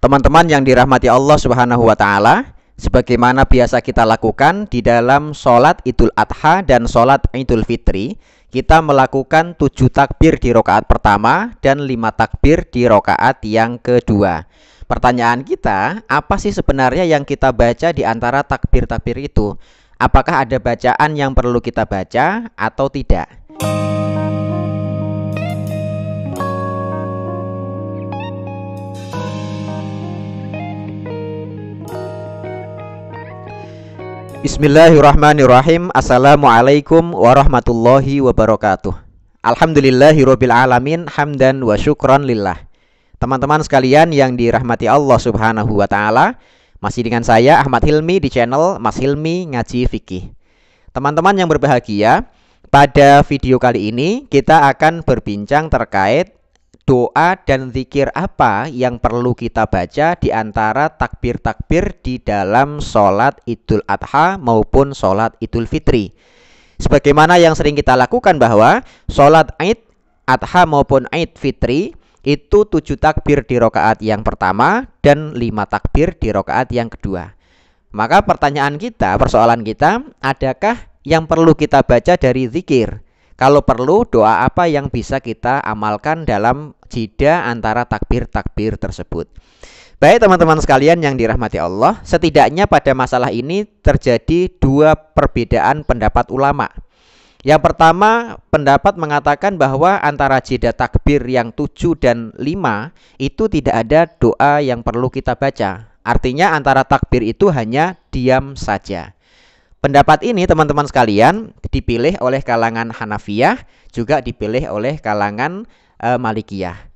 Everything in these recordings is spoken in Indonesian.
Teman-teman yang dirahmati Allah Subhanahu wa taala, sebagaimana biasa kita lakukan di dalam sholat Idul Adha dan sholat Idul Fitri, kita melakukan 7 takbir di rakaat pertama dan 5 takbir di rakaat yang kedua. Pertanyaan kita, apa sih sebenarnya yang kita baca di antara takbir-takbir itu? Apakah ada bacaan yang perlu kita baca atau tidak? Bismillahirrahmanirrahim. Assalamualaikum warahmatullahi wabarakatuh. Alhamdulillahirabbil alamin, hamdan wa syukran lillah. Teman-teman sekalian yang dirahmati Allah Subhanahu wa taala, masih dengan saya Ahmad Hilmi di channel Mas Hilmi Ngaji Fikih. Teman-teman yang berbahagia, pada video kali ini kita akan berbincang terkait doa dan zikir apa yang perlu kita baca di antara takbir-takbir di dalam sholat Idul Adha maupun sholat Idul Fitri. Sebagaimana yang sering kita lakukan bahwa sholat Id Adha maupun Id Fitri itu 7 takbir di rakaat yang pertama dan 5 takbir di rakaat yang kedua. Maka pertanyaan kita, persoalan kita, adakah yang perlu kita baca dari zikir? Kalau perlu, doa apa yang bisa kita amalkan dalam jeda antara takbir-takbir tersebut? Baik teman-teman sekalian yang dirahmati Allah, setidaknya pada masalah ini terjadi 2 perbedaan pendapat ulama. Yang pertama, pendapat mengatakan bahwa antara jeda takbir yang 7 dan 5 itu tidak ada doa yang perlu kita baca. Artinya antara takbir itu hanya diam saja. Pendapat ini teman-teman sekalian dipilih oleh kalangan Hanafiyah, juga dipilih oleh kalangan Malikiyah.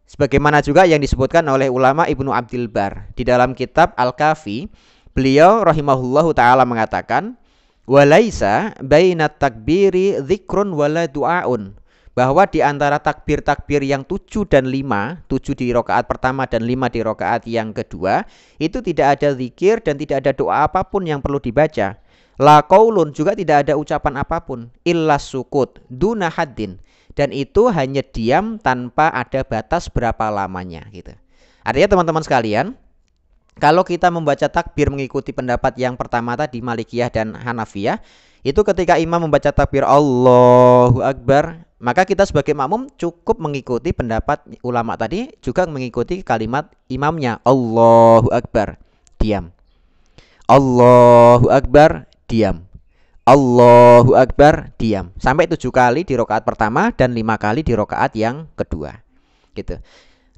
Sebagaimana juga yang disebutkan oleh ulama Ibnu Abdil Bar di dalam kitab Al-Kafi, beliau rahimahullahu taala mengatakan, "Walaisa bainat takbiri dzikrun wala du'aun." Bahwa di antara takbir-takbir yang 7 dan 5, 7 di rakaat pertama dan 5 di rakaat yang kedua, itu tidak ada zikir dan tidak ada doa apapun yang perlu dibaca. La qaulun, juga tidak ada ucapan apapun, illa sukut duna haddin, dan itu hanya diam tanpa ada batas berapa lamanya gitu. Artinya teman-teman sekalian, kalau kita membaca takbir mengikuti pendapat yang pertama tadi Malikiyah dan Hanafiyah, itu ketika imam membaca takbir Allahu Akbar, maka kita sebagai makmum cukup mengikuti pendapat ulama tadi, juga mengikuti kalimat imamnya Allahu Akbar, diam. Allahu Akbar, diam. Allahu Akbar, diam. Sampai 7 kali di rakaat pertama dan 5 kali di rakaat yang kedua. Gitu.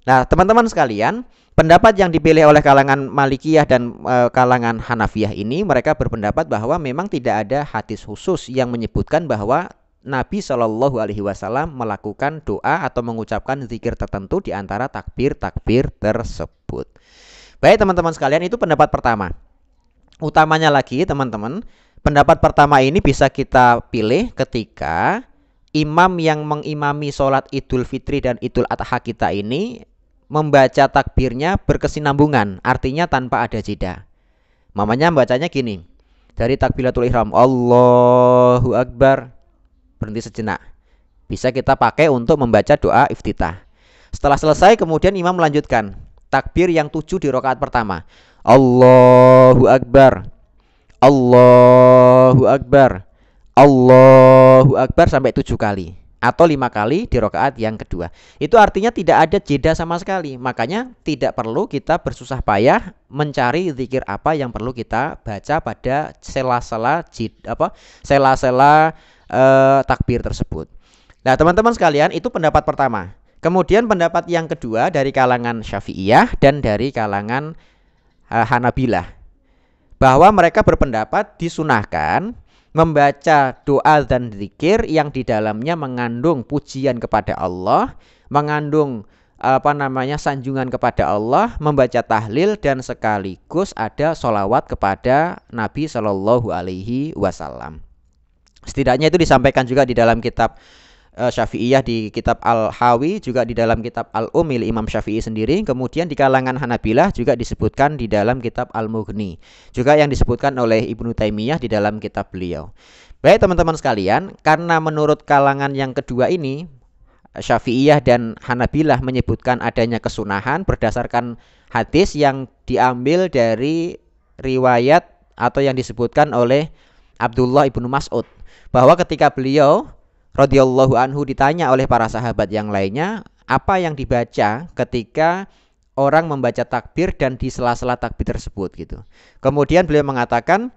Nah, teman-teman sekalian, pendapat yang dipilih oleh kalangan Malikiyah dan kalangan Hanafiyah ini, mereka berpendapat bahwa memang tidak ada hadis khusus yang menyebutkan bahwa Nabi Shallallahu Alaihi Wasallam melakukan doa atau mengucapkan zikir tertentu di antara takbir-takbir tersebut. Baik teman-teman sekalian, itu pendapat pertama. Utamanya lagi teman-teman, pendapat pertama ini bisa kita pilih ketika imam yang mengimami sholat Idul Fitri dan Idul Adha kita ini membaca takbirnya berkesinambungan, artinya tanpa ada jeda. Mamanya bacanya gini, dari takbiratul ihram Allahu Akbar, berhenti sejenak. Bisa kita pakai untuk membaca doa iftitah. Setelah selesai kemudian imam melanjutkan takbir yang 7 di rakaat pertama. Allahu Akbar, Allahu Akbar, Allahu Akbar sampai 7 kali. Atau 5 kali di rakaat yang kedua. Itu artinya tidak ada jeda sama sekali. Makanya tidak perlu kita bersusah payah mencari zikir apa yang perlu kita baca pada sela-sela takbir tersebut. Nah teman-teman sekalian, itu pendapat pertama. Kemudian pendapat yang kedua dari kalangan Syafi'iyah dan dari kalangan Hanabilah, bahwa mereka berpendapat disunahkan membaca doa dan zikir yang di dalamnya mengandung pujian kepada Allah, mengandung sanjungan kepada Allah, membaca tahlil, dan sekaligus ada sholawat kepada Nabi Shallallahu Alaihi Wasallam. Setidaknya itu disampaikan juga di dalam kitab Syafi'iyah, di kitab Al-Hawi, juga di dalam kitab Al-Umil Imam Syafi'i sendiri. Kemudian di kalangan Hanabilah juga disebutkan di dalam kitab Al-Mughni, juga yang disebutkan oleh Ibnu Taimiyah di dalam kitab beliau. Baik teman-teman sekalian, karena menurut kalangan yang kedua ini, Syafi'iyah dan Hanabilah menyebutkan adanya kesunahan berdasarkan Hadis yang diambil dari riwayat atau yang disebutkan oleh Abdullah ibnu Mas'ud, bahwa ketika beliau radhiyallahu anhu ditanya oleh para sahabat yang lainnya, apa yang dibaca ketika orang membaca takbir dan di sela-sela takbir tersebut gitu. Kemudian beliau mengatakan,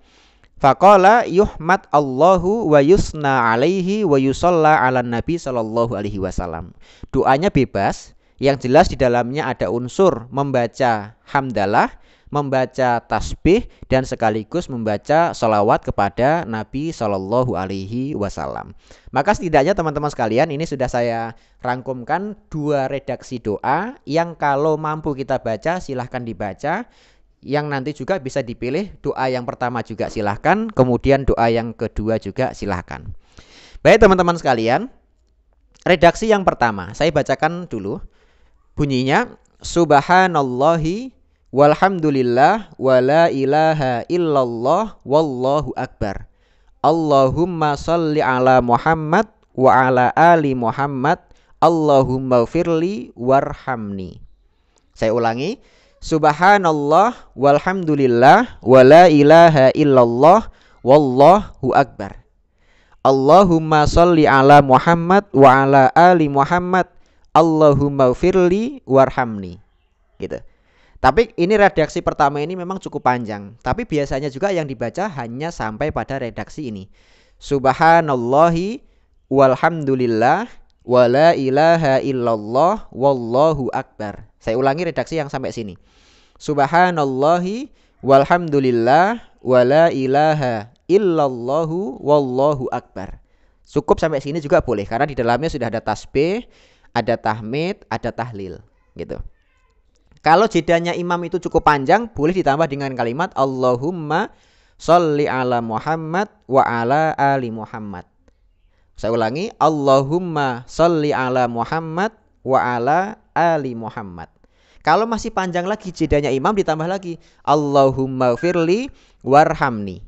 faqala yuhmad Allahu wa yusna alaihi wa yusalla ala nabi sallallahu alaihi wasallam. Doanya bebas, yang jelas di dalamnya ada unsur membaca hamdalah, membaca tasbih, dan sekaligus membaca sholawat kepada Nabi Shallallahu Alaihi Wasallam. Maka setidaknya teman-teman sekalian, ini sudah saya rangkumkan 2 redaksi doa yang kalau mampu kita baca silahkan dibaca. Yang nanti juga bisa dipilih doa yang pertama juga silahkan, kemudian doa yang kedua juga silahkan. Baik teman-teman sekalian, redaksi yang pertama saya bacakan dulu. Bunyinya, subhanallahi walhamdulillah wala ilaha illallah wallahu akbar. Allahumma salli ala Muhammad wa ala ali Muhammad. Allahumma firli warhamni. Saya ulangi. Subhanallah walhamdulillah wala ilaha illallah wallahu akbar. Allahumma salli ala Muhammad wa ala ali Muhammad. Allahumma firli warhamni. Gitu. Tapi ini redaksi pertama ini memang cukup panjang. Tapi biasanya juga yang dibaca hanya sampai pada redaksi ini. Subhanallahi walhamdulillah wala ilaha illallah wallahu akbar. Saya ulangi redaksi yang sampai sini. Subhanallahi walhamdulillah wala ilaha illallahu wallahu akbar. Cukup sampai sini juga boleh, karena di dalamnya sudah ada tasbih, ada tahmid, ada tahlil gitu. Kalau jedanya imam itu cukup panjang, boleh ditambah dengan kalimat Allahumma sholli ala Muhammad wa ala ali Muhammad. Saya ulangi, Allahumma sholli ala Muhammad wa ala ali Muhammad. Kalau masih panjang lagi jedanya imam, ditambah lagi Allahumma firli warhamni.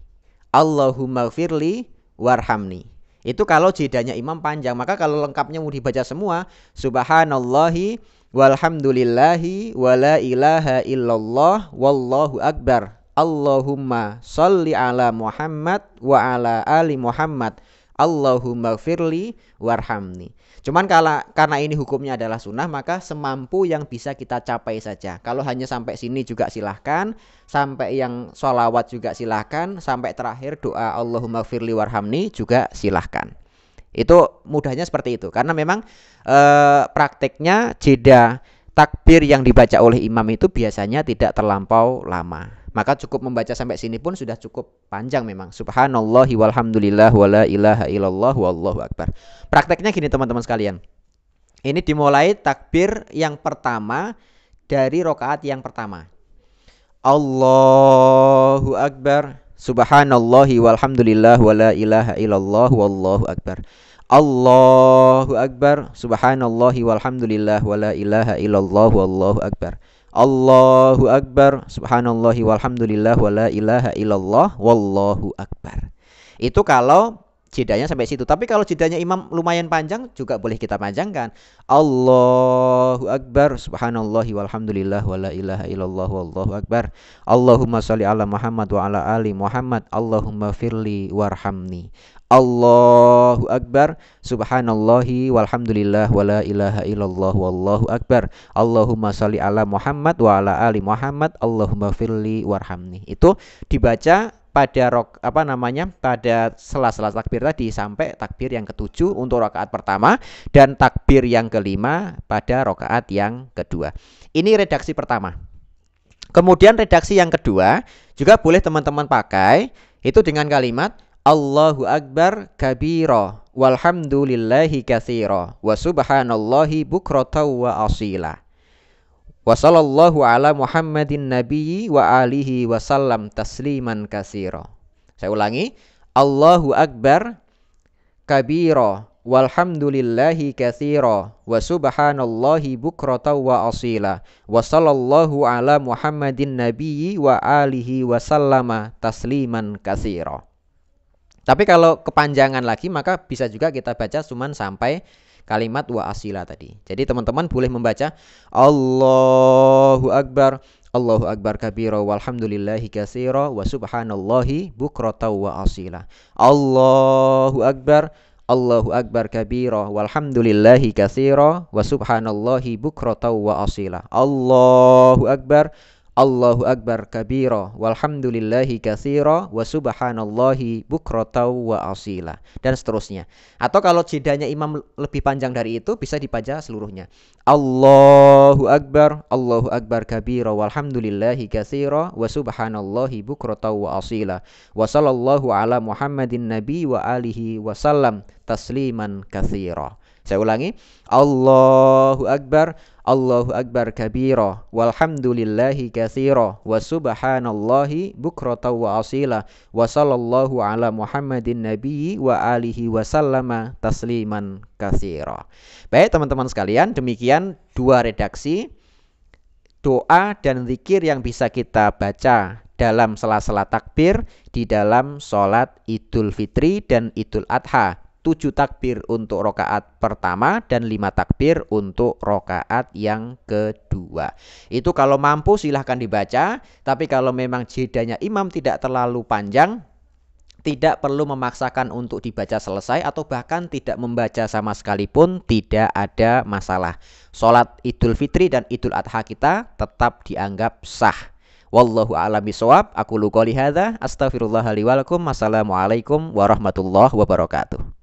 Allahumma firli warhamni. Itu kalau jedanya imam panjang. Maka kalau lengkapnya mau dibaca semua, subhanallahi walhamdulillahi wala ilaha illallah wallahu akbar. Allahumma sholli ala Muhammad wa ala ali Muhammad. Allahumma firli warhamni. Cuman karena ini hukumnya adalah sunnah, maka semampu yang bisa kita capai saja. Kalau hanya sampai sini juga silahkan, sampai yang sholawat juga silahkan, sampai terakhir doa Allahumma firli warhamni juga silahkan. Itu mudahnya seperti itu. Karena memang prakteknya jeda takbir yang dibaca oleh imam itu biasanya tidak terlampau lama. Maka cukup membaca sampai sini pun sudah cukup panjang memang. Subhanallahi walhamdulillah wala ilaha illallah wallahu akbar. Prakteknya gini teman-teman sekalian. Ini dimulai takbir yang pertama dari rakaat yang pertama. Allahu akbar. Subhanallahi walhamdulillah wala ilaha illallah wallahu akbar. Allahu akbar. Subhanallahi walhamdulillah wala ilaha illallah wallahu akbar. Allahu akbar, subhanallahi walhamdulillah wala ilaha illallah wallahu akbar. Itu kalau jedanya sampai situ. Tapi kalau jedanya imam lumayan panjang juga boleh kita panjangkan. Allahu akbar, subhanallahi walhamdulillah wala ilaha illallah wallahu akbar. Allahumma sholli ala Muhammad wa ala ali Muhammad. Allahumma firli warhamni. Allahu akbar, subhanallahi walhamdulillah wala ilaha illallah wallahu akbar. Allahumma sholli ala Muhammad wa ala ali Muhammad. Allahumma firli warhamni. Itu dibaca pada pada sela-sela takbir tadi sampai takbir yang ke-7 untuk rakaat pertama dan takbir yang ke-5 pada rakaat yang kedua. Ini redaksi pertama. Kemudian redaksi yang kedua juga boleh teman-teman pakai, itu dengan kalimat Allahu akbar kabira walhamdulillahi katsira wa subhanallahi bukratan wa asila. Wa sallallahu ala Muhammadin nabiyyi wa alihi wa sallam tasliman katsira. Saya ulangi, Allahu akbar kabira walhamdulillahi katsira wa subhanallahi bukratan wa asila. Wa sallallahu ala Muhammadin nabiyyi wa alihi wa sallama tasliman katsira. Tapi kalau kepanjangan lagi maka bisa juga kita baca cuman sampai kalimat wa asila tadi. Jadi teman-teman boleh membaca Allahu Akbar, Allahu Akbar kabira walhamdulillahi katsira wa subhanallahi bukratan wa asila. Allahu Akbar, Allahu Akbar kabira walhamdulillahi katsira wa subhanallahi bukratan wa asila. Allahu Akbar, Allahu Akbar kabira walhamdulillahi katsira wa subhanallahi bukratan wa asila, dan seterusnya. Atau kalau jedanya imam lebih panjang dari itu bisa dibaca seluruhnya. Allahu Akbar kabira walhamdulillahi katsira wa subhanallahi bukratan wa asila wa sallallahu ala Muhammadin nabi wa alihi wasallam tasliman katsira. Saya ulangi, Allahu Akbar kabira walhamdulillahi katsira wa subhanallahi bukratan wa asila wa sallallahu ala Muhammadin nabiyyi wa alihi wasallama tasliman katsira. Baik teman-teman sekalian, demikian dua redaksi doa dan zikir yang bisa kita baca dalam sela-sela takbir di dalam sholat Idul Fitri dan Idul Adha. 7 takbir untuk rokaat pertama dan 5 takbir untuk rokaat yang kedua. Itu kalau mampu silahkan dibaca. Tapi kalau memang jedanya imam tidak terlalu panjang, tidak perlu memaksakan untuk dibaca selesai, atau bahkan tidak membaca sama sekali pun tidak ada masalah. Sholat Idul Fitri dan Idul Adha kita tetap dianggap sah. Wallahu a'lam bishawab. Aku qouli hadza, astaghfirullah li wa lakum. Wassalamualaikum warahmatullahi wabarakatuh.